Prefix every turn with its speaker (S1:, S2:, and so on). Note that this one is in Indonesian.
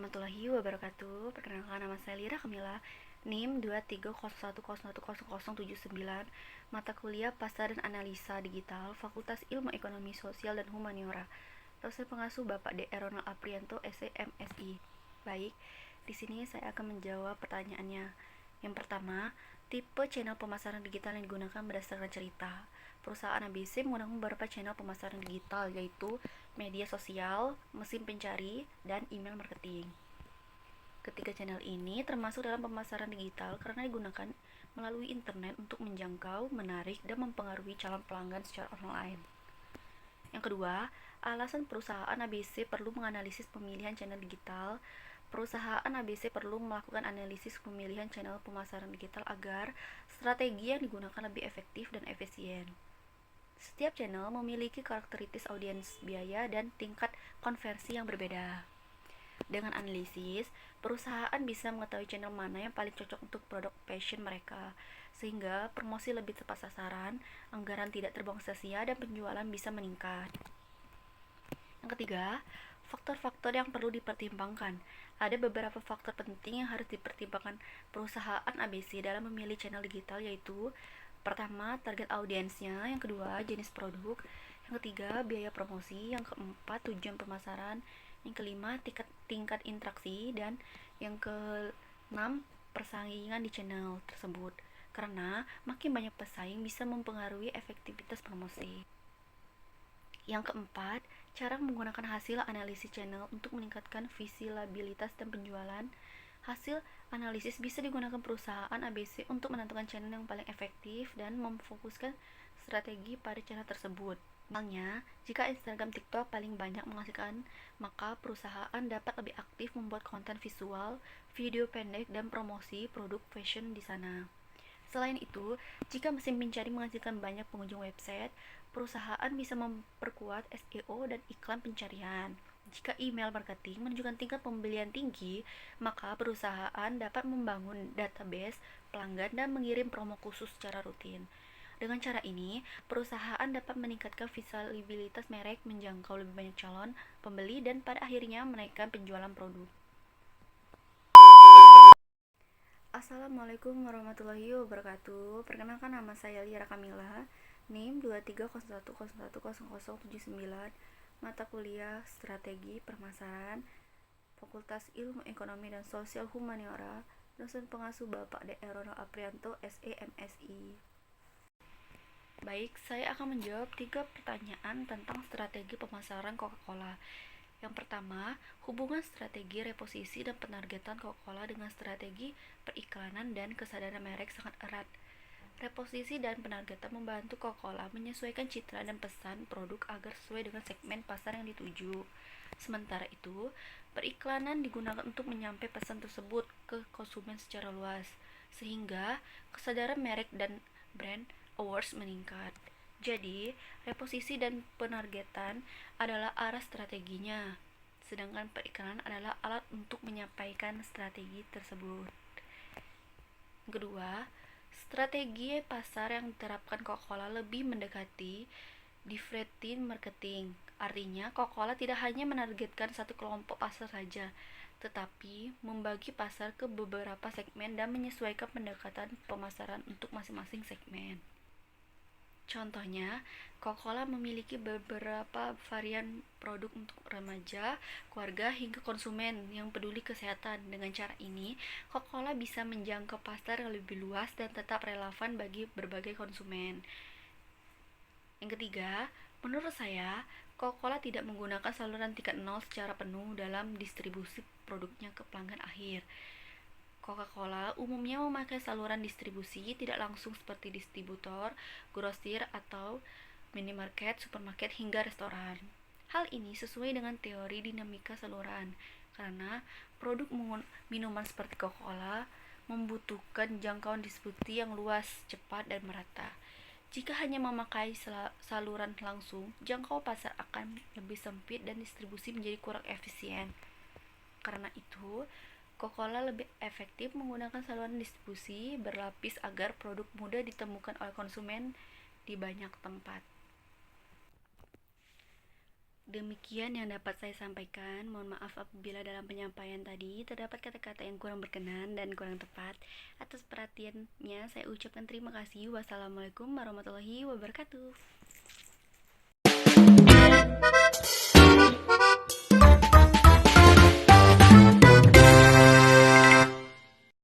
S1: warahmatullahi wabarakatuh. Perkenalkan, nama saya Lira Kamila, NIM 230101079, mata kuliah Pasar dan Analisa Digital, Fakultas Ilmu Ekonomi Sosial dan Humaniora. Dosen pengasuh Bapak D. Ronald Aprianto, SE, MSI. Baik, di sini saya akan menjawab pertanyaannya. Yang pertama, tipe channel pemasaran digital yang digunakan berdasarkan cerita. Perusahaan ABC menggunakan beberapa channel pemasaran digital, yaitu media sosial, mesin pencari, dan email marketing. Ketiga channel ini termasuk dalam pemasaran digital karena digunakan melalui internet untuk menjangkau, menarik, dan mempengaruhi calon pelanggan secara online. Yang kedua, alasan perusahaan ABC perlu menganalisis pemilihan channel digital. Perusahaan ABC perlu melakukan analisis pemilihan channel pemasaran digital agar strategi yang digunakan lebih efektif dan efisien. Setiap channel memiliki karakteristik audiens, biaya, dan tingkat konversi yang berbeda. Dengan analisis, perusahaan bisa mengetahui channel mana yang paling cocok untuk produk passion mereka, sehingga promosi lebih tepat sasaran, anggaran tidak terbuang sia-sia, dan penjualan bisa meningkat. Yang ketiga, faktor-faktor yang perlu dipertimbangkan. Ada beberapa faktor penting yang harus dipertimbangkan perusahaan ABC dalam memilih channel digital, yaitu pertama, target audiensnya, yang kedua, jenis produk, yang ketiga, biaya promosi, yang keempat, tujuan pemasaran, yang kelima, tingkat interaksi, dan yang keenam, persaingan di channel tersebut. Karena makin banyak pesaing bisa mempengaruhi efektivitas promosi. Yang keempat, cara menggunakan hasil analisis channel untuk meningkatkan visibilitas dan penjualan. Hasil analisis bisa digunakan perusahaan ABC untuk menentukan channel yang paling efektif dan memfokuskan strategi pada channel tersebut. Misalnya, jika Instagram TikTok paling banyak menghasilkan, maka perusahaan dapat lebih aktif membuat konten visual, video pendek, dan promosi produk fashion di sana. Selain itu, jika mesin pencari menghasilkan banyak pengunjung website, perusahaan bisa memperkuat SEO dan iklan pencarian. Jika email marketing menunjukkan tingkat pembelian tinggi, maka perusahaan dapat membangun database pelanggan dan mengirim promo khusus secara rutin. Dengan cara ini, perusahaan dapat meningkatkan visibilitas merek, menjangkau lebih banyak calon pembeli, dan pada akhirnya menaikkan penjualan produk. Assalamualaikum warahmatullahi wabarakatuh. Perkenalkan, nama saya Lira Kamila, NIM 230101079, mata kuliah Strategi Pemasaran, Fakultas Ilmu Ekonomi dan Sosial Humaniora, dosen pengasuh Bapak D. Ronald Aprianto, SE, MSI. Baik, saya akan menjawab 3 pertanyaan tentang strategi pemasaran Coca-Cola. Yang pertama, hubungan strategi reposisi dan penargetan Coca-Cola dengan strategi periklanan dan kesadaran merek sangat erat. Reposisi dan penargetan membantu Coca-Cola menyesuaikan citra dan pesan produk agar sesuai dengan segmen pasar yang dituju. Sementara itu, periklanan digunakan untuk menyampaikan pesan tersebut ke konsumen secara luas, sehingga kesadaran merek dan brand awareness meningkat. Jadi, reposisi dan penargetan adalah arah strateginya, sedangkan periklanan adalah alat untuk menyampaikan strategi tersebut. Kedua, strategi pasar yang diterapkan Coca-Cola lebih mendekati differentiated marketing. Artinya, Coca-Cola tidak hanya menargetkan satu kelompok pasar saja, tetapi membagi pasar ke beberapa segmen dan menyesuaikan pendekatan pemasaran untuk masing-masing segmen. Contohnya, Coca-Cola memiliki beberapa varian produk untuk remaja, keluarga, hingga konsumen yang peduli kesehatan. Dengan cara ini, Coca-Cola bisa menjangkau pasar yang lebih luas dan tetap relevan bagi berbagai konsumen. Yang ketiga, menurut saya, Coca-Cola tidak menggunakan saluran tingkat nol secara penuh dalam distribusi produknya ke pelanggan akhir. Coca-Cola umumnya memakai saluran distribusi tidak langsung seperti distributor, grosir, atau minimarket, supermarket, hingga restoran. Hal ini sesuai dengan teori dinamika saluran, karena produk minuman seperti Coca-Cola membutuhkan jangkauan distribusi yang luas, cepat, dan merata. Jika hanya memakai saluran langsung, jangkau pasar akan lebih sempit dan distribusi menjadi kurang efisien. Karena itu, Coca-Cola lebih efektif menggunakan saluran distribusi berlapis agar produk mudah ditemukan oleh konsumen di banyak tempat. Demikian yang dapat saya sampaikan. Mohon maaf apabila dalam penyampaian tadi terdapat kata-kata yang kurang berkenan dan kurang tepat. Atas perhatiannya saya ucapkan terima kasih. Wassalamualaikum warahmatullahi wabarakatuh.